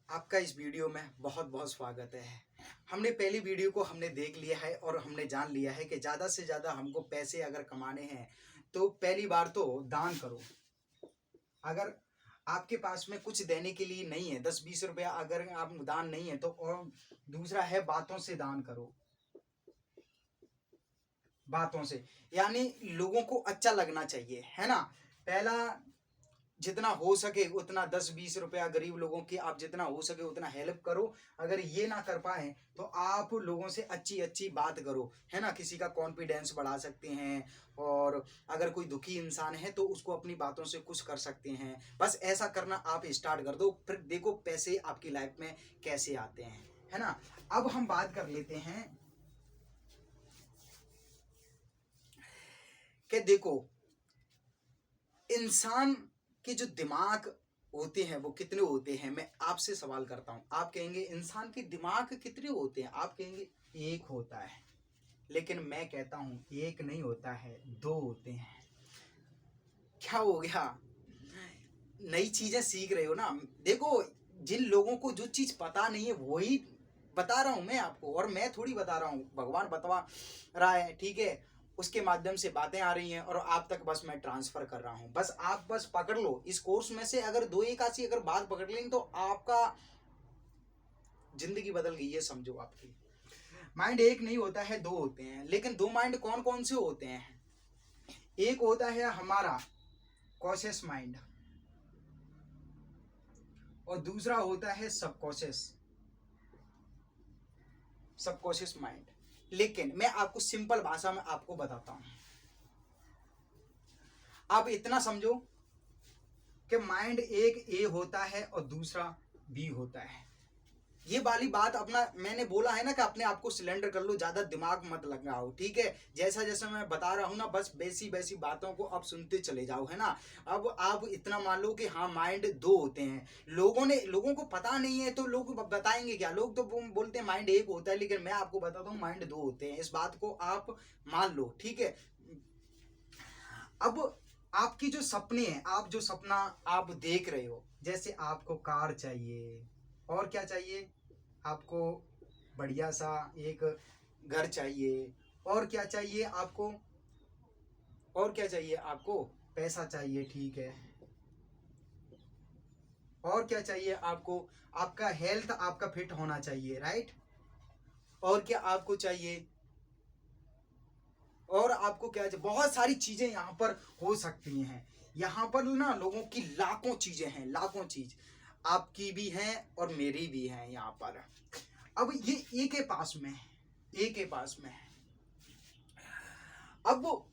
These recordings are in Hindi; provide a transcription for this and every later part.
आपका इस वीडियो में बहुत बहुत स्वागत है। हमने पहली वीडियो को हमने देख लिया है और हमने जान लिया है कि ज़्यादा से ज़्यादा हमको पैसे अगर कमाने हैं तो पहली बार तो दान करो। अगर आपके पास में कुछ देने के लिए नहीं है, 10-20 रुपया अगर आप दान नहीं है तो, और दूसरा है बातों से दान करो। बातों से यानी लोगों को अच्छा लगना चाहिए, है ना। पहला जितना हो सके उतना 10-20 रुपया गरीब लोगों की आप जितना हो सके उतना हेल्प करो। अगर ये ना कर पाए तो आप लोगों से अच्छी अच्छी बात करो, है ना। किसी का कॉन्फिडेंस बढ़ा सकते हैं, और अगर कोई दुखी इंसान है तो उसको अपनी बातों से खुश कर सकते हैं। बस ऐसा करना आप स्टार्ट कर दो, फिर देखो पैसे आपकी लाइफ में कैसे आते हैं, है ना। अब हम बात कर लेते हैं कि देखो इंसान के जो दिमाग होते हैं वो कितने होते हैं। मैं आपसे सवाल करता हूं, आप कहेंगे इंसान के दिमाग कितने होते हैं, आप कहेंगे एक होता है। लेकिन मैं कहता हूं एक नहीं होता है, दो होते हैं। क्या हो गया, नई चीजें सीख रहे हो ना। देखो जिन लोगों को जो चीज पता नहीं है वही बता रहा हूं मैं आपको, और मैं थोड़ी बता रहा हूं, भगवान बतवा रहा है, ठीक है। उसके माध्यम से बातें आ रही हैं और आप तक बस मैं ट्रांसफर कर रहा हूं। बस आप बस पकड़ लो इस कोर्स में से, अगर दो एक आसी अगर बात पकड़ लेंगे तो आपका जिंदगी बदल गई, ये समझो। आपकी माइंड एक नहीं होता है, दो होते हैं। लेकिन दो माइंड कौन कौन से होते हैं? एक होता है हमारा कॉशियस माइंड और दूसरा होता है सबकॉशियस सबकॉशियस माइंड। लेकिन मैं आपको सिंपल भाषा में आपको बताता हूं। आप इतना समझो कि माइंड एक ए होता है और दूसरा बी होता है। ये वाली बात अपना मैंने बोला है ना कि अपने आप को सिलेंडर कर लो, ज्यादा दिमाग मत लगाओ, ठीक है। जैसा जैसा मैं बता रहा हूं ना, बस वैसी वैसी बातों को आप सुनते चले जाओ, है ना। अब आप इतना मान लो कि हाँ माइंड दो होते हैं। लोगों को पता नहीं है तो लोग बताएंगे क्या, लोग तो बोलते हैं माइंड एक होता है, लेकिन मैं आपको बताता हूँ माइंड दो होते हैं। इस बात को आप मान लो, ठीक है। अब आपकी जो सपने हैं, आप जो सपना आप देख रहे हो, जैसे आपको कार चाहिए, और क्या चाहिए आपको, बढ़िया सा एक घर चाहिए, और क्या चाहिए आपको, और क्या चाहिए आपको, पैसा चाहिए, ठीक है। और क्या चाहिए आपको, आपका हेल्थ आपका फिट होना चाहिए, राइट। और क्या आपको चाहिए, और आपको क्या चाहिए, बहुत सारी चीजें यहाँ पर हो सकती हैं। यहाँ पर ना लोगों की लाखों चीजें हैं, लाखों चीज आपकी भी हैं और मेरी भी हैं यहाँ पर। अब ये एक के पास में है, एक के पास में है। अब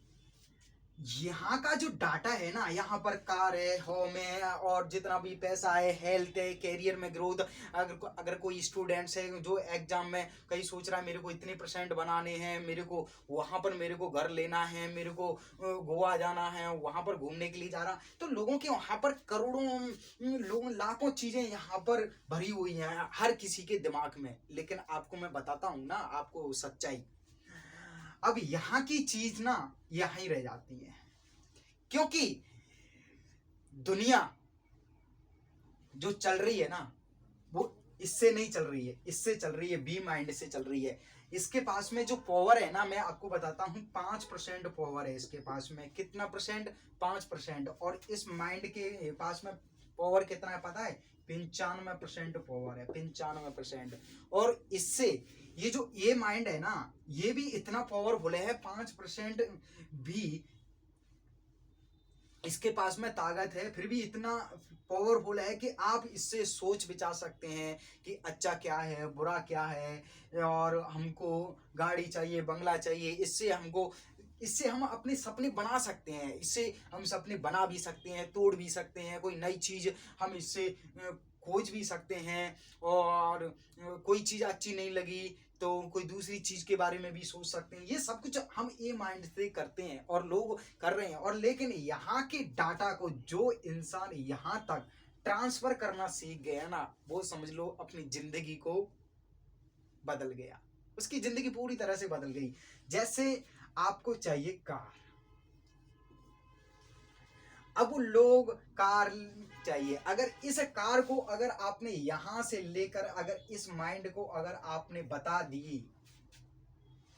यहाँ का जो डाटा है ना, यहाँ पर कार है, होम है, और जितना भी पैसा है, हेल्थ है, कैरियर में ग्रोथ। अगर कोई स्टूडेंट्स है जो एग्जाम में कहीं सोच रहा है मेरे को इतने परसेंट बनाने हैं, मेरे को वहां पर मेरे को घर लेना है, मेरे को गोवा जाना है, वहां पर घूमने के लिए जा रहा, तो लोगों के वहां पर करोड़ों लोग लाखों चीजें यहाँ पर भरी हुई हैं हर किसी के दिमाग में। लेकिन आपको मैं बताता हूँ ना आपको सच्चाई, अब यहाँ की चीज ना यहाँ ही रह जाती है, क्योंकि दुनिया जो चल रही है ना वो इससे नहीं चल रही है, इससे चल रही है, बी माइंड से चल रही है। इसके पास में जो पावर है ना, मैं आपको बताता हूं 5% पावर है इसके पास में। कितना परसेंट? 5%। और इस माइंड के पास में पावर कितना है पता है? 95% पावर है, 95%। और इससे ये जो ये माइंड है ना, ये भी इतना पावरफुल है, 5% भी इसके पास में ताकत है, फिर भी इतना पावरफुल है कि आप इससे सोच विचार सकते हैं कि अच्छा क्या है, बुरा क्या है, और हमको गाड़ी चाहिए, बंगला चाहिए, इससे हम अपने सपने बना सकते हैं, इससे हम सपने बना भी सकते हैं, तोड़ भी सकते हैं, कोई नई चीज हम इससे खोज भी सकते हैं। और कोई चीज अच्छी नहीं लगी तो कोई दूसरी चीज के बारे में भी सोच सकते हैं। ये सब कुछ हम ए माइंड से करते हैं और लोग कर रहे हैं। और लेकिन यहाँ के डाटा को जो इंसान यहाँ तक ट्रांसफर करना सीख गया ना, वो समझ लो अपनी जिंदगी को बदल गया, उसकी जिंदगी पूरी तरह से बदल गई। जैसे आपको चाहिए कार, अब लोग कार चाहिए। अगर इस कार को अगर आपने यहां से लेकर अगर इस माइंड को अगर आपने बता दी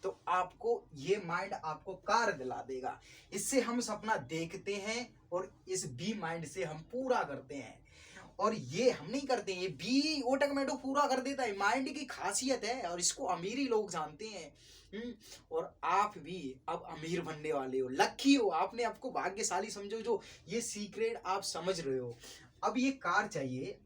तो आपको ये माइंड आपको कार दिला देगा। इससे हम सपना देखते हैं और इस बी माइंड से हम पूरा करते हैं। और ये हम नहीं करते, ये बी ऑटोमेटिक पूरा कर देता है, माइंड की खासियत है और इसको अमीरी लोग जानते हैं। और आप भी अब अमीर बनने वाले हो, लकी हो, आपने आपको भाग्यशाली समझो जो ये सीक्रेट आप समझ रहे हो। अब ये कार चाहिए,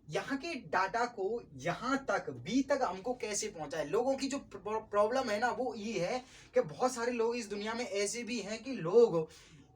यहाँ के डाटा को यहाँ तक बी तक हमको कैसे पहुंचाए। लोगों की जो प्रॉब्लम है ना वो ये है कि बहुत सारे लोग इस दुनिया में ऐसे भी हैं कि लोग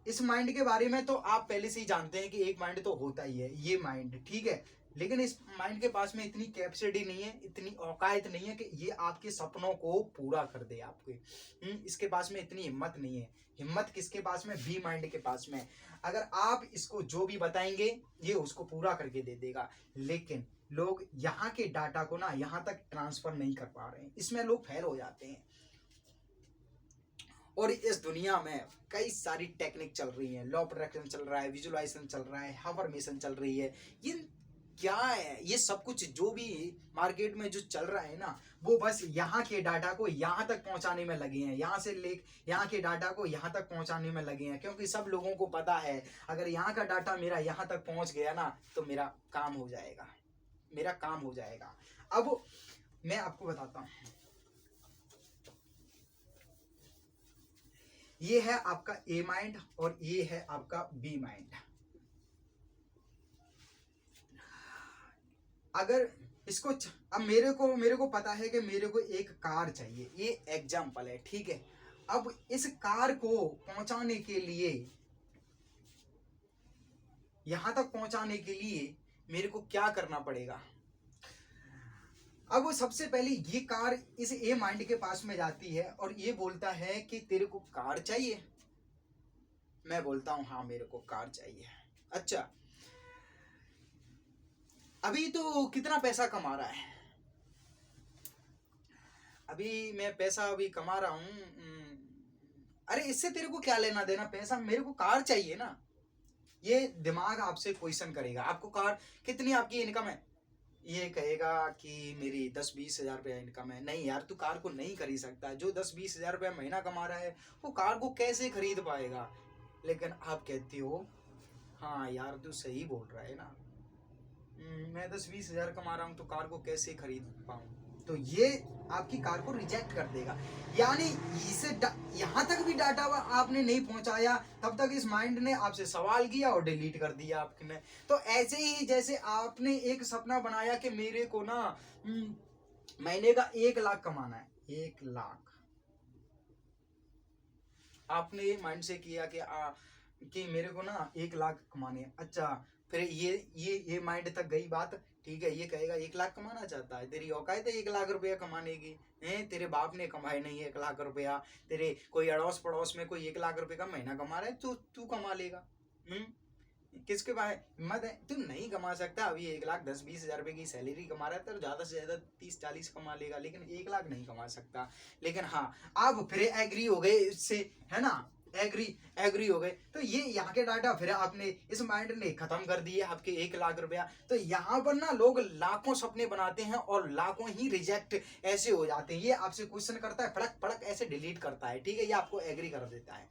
इस माइंड के बारे में तो आप पहले से ही जानते हैं कि एक माइंड तो होता ही है, ये माइंड ठीक है, लेकिन इस माइंड के पास में इतनी कैपेसिटी नहीं है, इतनी औकात नहीं है कि ये आपके सपनों को पूरा कर दे आपके। इसके पास में इतनी हिम्मत नहीं है। हिम्मत किसके पास में? बी माइंड के पास में। अगर आप इसको जो भी बताएंगे ये उसको पूरा करके दे देगा। लेकिन लोग यहाँ के डाटा को ना यहाँ तक ट्रांसफर नहीं कर पा रहे हैं, इसमें लोग फेल हो जाते हैं। और इस दुनिया में कई सारी टेक्निक चल रही है, लॉ प्रोडक्शन चल रहा है, विजुअलाइजेशन चल रहा है, अफर्मेशन चल रही है। ये क्या है? ये सब कुछ जो भी मार्केट में जो चल रहा है ना वो बस यहाँ के डाटा को यहाँ तक पहुंचाने में लगे हैं, यहाँ से ले यहाँ के डाटा को यहाँ तक पहुंचाने में लगे हैं। क्योंकि सब लोगों को पता है अगर यहाँ का डाटा मेरा यहाँ तक पहुंच गया ना तो मेरा काम हो जाएगा, मेरा काम हो जाएगा। अब मैं आपको बताता हूँ, ये है आपका ए माइंड और ये है आपका बी माइंड। अगर इसको अब मेरे को पता है कि मेरे को एक कार चाहिए, ये एग्जाम्पल है ठीक है। अब इस कार को पहुंचाने के लिए, यहां तक पहुंचाने के लिए मेरे को क्या करना पड़ेगा? अब सबसे पहले ये कार इस ए माइंड के पास में जाती है और ये बोलता है कि तेरे को कार चाहिए। मैं बोलता हूं हाँ मेरे को कार चाहिए। अच्छा, अभी तो कितना पैसा कमा रहा है? अभी मैं पैसा अभी कमा रहा हूं। अरे इससे तेरे को क्या लेना देना, पैसा, मेरे को कार चाहिए ना। ये दिमाग आपसे क्वेश्चन करेगा, आपको कार कितनी आपकी इनकम है? ये कहेगा कि मेरी 10-20 हजार रुपया इनकम है। नहीं यार, तू कार को नहीं खरीद सकता। जो 10-20 हजार रुपया महीना कमा रहा है वो कार को कैसे खरीद पाएगा? लेकिन आप कहते हो हाँ यार तू सही बोल रहा है ना, मैं 10-20 हजार कमा रहा हूँ तो कार को कैसे खरीद पाऊँ? तो ये आपकी कार को रिजेक्ट कर देगा। यानी इसे यहाँ तक भी डाटा आपने नहीं पहुंचाया तब तक इस माइंड ने आपसे सवाल किया और डिलीट कर दिया आपने। तो ऐसे ही जैसे आपने एक सपना बनाया कि मेरे को ना महीने का 1 लाख कमाना है, 1 लाख आपने माइंड से किया कि मेरे को ना 1 लाख कमाने हैं। अच्छा, फिर ये माइंड तक गई बात, ठीक है, ये कहेगा 1 लाख कमाना चाहता है, तेरी औकात है 1 लाख रुपया कमाने की? हैं, तेरे बाप ने कमाए नहीं 1 लाख रुपया, तेरे कोई अड़ोस पड़ोस में कोई 1 लाख रुपए का महीना कमा रहा है तो तू कमा लेगा? किसके पास हिम्मत है? तू नहीं कमा सकता। अभी 1 लाख 10-20 हजार रुपए की सैलरी कमा रहा है तो ज्यादा से ज्यादा 30-40 कमा लेगा, लेकिन 1 लाख नहीं कमा सकता। लेकिन हाँ, आप फिर एग्री हो गए इससे, है ना, एग्री हो गए। तो ये यहाँ के डाटा फिर आपने इस माइंड ने खत्म कर दिए आपके 1 लाख रुपया। तो यहाँ पर ना लोग लाखों सपने बनाते हैं और लाखों ही रिजेक्ट ऐसे हो जाते हैं। ये आपसे क्वेश्चन करता है, फड़क फड़क ऐसे डिलीट करता है, ठीक है, ये आपको एग्री कर देता है।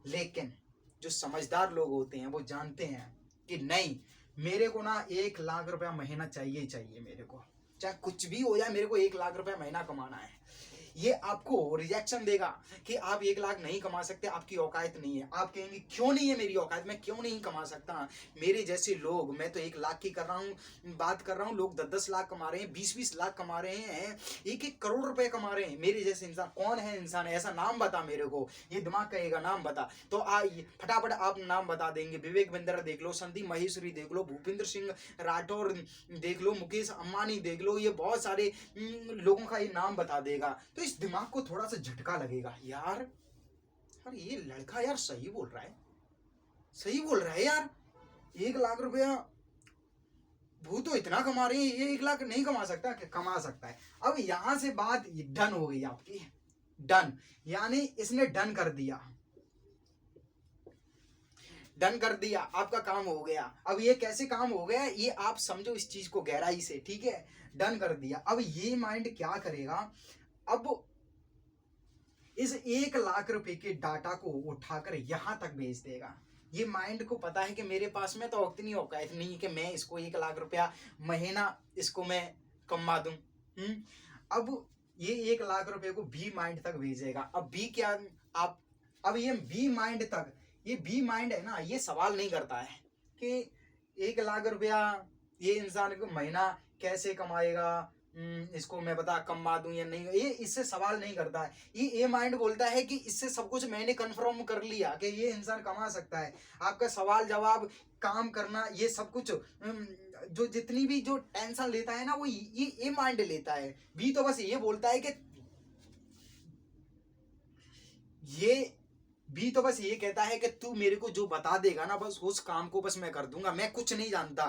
लेकिन जो समझदार लोग होते हैं वो जानते हैं कि नहीं, मेरे को ना 1 लाख रुपया महीना चाहिए चाहिए, मेरे को चाहे कुछ भी हो जाए, मेरे को 1 लाख रुपया महीना कमाना है। ये आपको रिजेक्शन देगा कि आप 1 लाख नहीं कमा सकते, आपकी औकात नहीं है। आप कहेंगे क्यों नहीं है मेरी औकात, मैं क्यों नहीं कमा सकता? मेरे जैसे लोग, मैं तो 1 लाख की कर रहा हूँ, बात कर रहा हूँ, लोग 10-10 लाख कमा रहे हैं, 20-20 लाख कमा रहे हैं, 1-1 करोड़ रुपए कमा रहे हैं। मेरे जैसे इंसान कौन है? इंसान ऐसा नाम बता मेरे को। ये दिमाग कहेगा नाम बता, तो फटाफट आप नाम बता देंगे। विवेक बिंद्रा देख लो, संदीप माहेश्वरी देख लो, भूपेंद्र सिंह राठौर देख लो, मुकेश अंबानी देख लो, ये बहुत सारे लोगों का ये नाम बता देगा। तो इस दिमाग को थोड़ा सा झटका लगेगा, यार ये लड़का यार सही बोल रहा है, सही बोल रहा है यार। 1 लाख रुपया वो तो इतना कमा रही है, ये 1 लाख नहीं कमा सकता? कमा सकता है। अब यहां से बात डन हो गई आपकी, डन, यानी इसने डन कर दिया। डन कर दिया, आपका काम हो गया। अब ये कैसे काम हो गया, ये आप समझो इस चीज को गहराई से, ठीक है। डन कर दिया। अब ये माइंड क्या करेगा, अब इस 1 लाख रुपए के डाटा को उठाकर यहां तक भेज देगा। ये माइंड को पता है कि मेरे पास में तो वक्त नहीं होगा इतनी कि मैं इसको 1 लाख रुपया महीना इसको मैं कमा दूं। अब ये 1 लाख रुपए को बी माइंड तक भेजेगा। अब बी क्या, आप अब ये बी माइंड तक, ये बी माइंड है ना, ये सवाल नहीं करता है कि 1 लाख रुपया ये इंसान को महीना कैसे कमाएगा, इसको मैं बता कमा दूं या नहीं, ये इससे सवाल नहीं करता है। ये माइंड बोलता है कि इससे सब कुछ मैंने कंफर्म कर लिया कि ये इंसान कमा सकता है। आपका सवाल जवाब, काम करना, ये सब कुछ, जो जितनी भी जो टेंशन लेता है ना, वो ये माइंड लेता है। भी तो बस ये बोलता है कि ये भी तो बस ये कहता है कि तू मेरे को जो बता देगा ना, बस उस काम को बस मैं कर दूंगा, मैं कुछ नहीं जानता।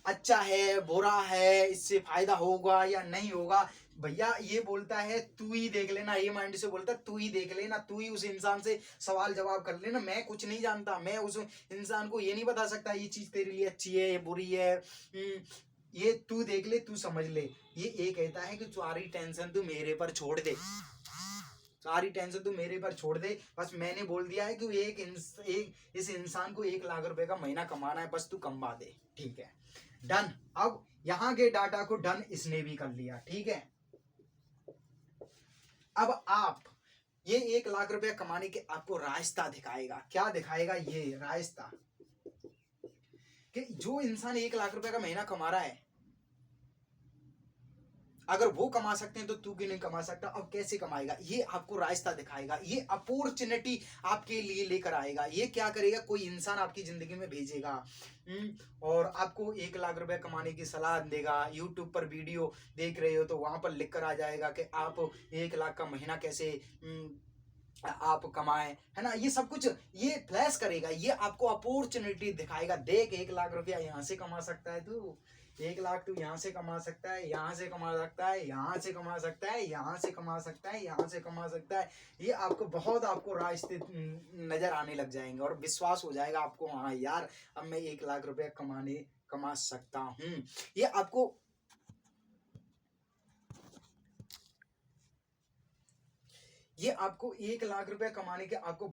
अच्छा है बुरा है, इससे फायदा होगा या नहीं होगा, भैया ये बोलता है तू ही देख लेना। ये माइंड से बोलता है तू ही देख लेना, तू ही उस इंसान से सवाल जवाब कर लेना, मैं कुछ नहीं जानता। मैं उस इंसान को ये नहीं बता सकता ये चीज तेरे लिए अच्छी है ये बुरी है, ये तू देख ले, तू समझ ले। ये कहता है कि सारी टेंशन तू मेरे पर छोड़ दे, सारी टेंशन तू मेरे पर छोड़ दे, बस मैंने बोल दिया है कि इस इंसान को 1 लाख रुपए का महीना कमाना है, बस तू कमा दे, ठीक है। डन। अब यहाँ के डाटा को डन इसने भी कर लिया, ठीक है। अब आप ये 1 लाख रुपया कमाने के आपको रास्ता दिखाएगा। क्या दिखाएगा, ये रास्ता कि जो इंसान 1 लाख रुपए का महीना कमा रहा है, अगर वो कमा सकते हैं तो तू क्यों नहीं कमा सकता। अब कैसे कमाएगा, ये आपको रास्ता दिखाएगा, ये अपॉर्चुनिटी आपके लिए लेकर आएगा। ये क्या करेगा, कोई इंसान आपकी जिंदगी में भेजेगा, और आपको 1 लाख रुपए कमाने की सलाह देगा। यूट्यूब पर वीडियो देख रहे हो तो वहां पर लिख कर आ जाएगा कि आप 1 लाख का महीना कैसे आप कमाएं, है ना। ये सब कुछ ये फ्लैश करेगा, ये आपको अपॉर्चुनिटी दिखाएगा। देख 1 लाख रुपया यहाँ से कमा सकता है तू, 1 लाख तू यहाँ से कमा सकता है, यहाँ से कमा सकता है, यहाँ से कमा सकता है, यहाँ से कमा सकता है, यहाँ से कमा सकता है। ये आपको बहुत आपको रास्ते नजर आने लग जाएंगे और विश्वास हो जाएगा आपको, हाँ यार अब मैं 1 लाख रुपया कमा सकता हूँ। ये आपको ये आपको 1 लाख रुपया कमाने के आपको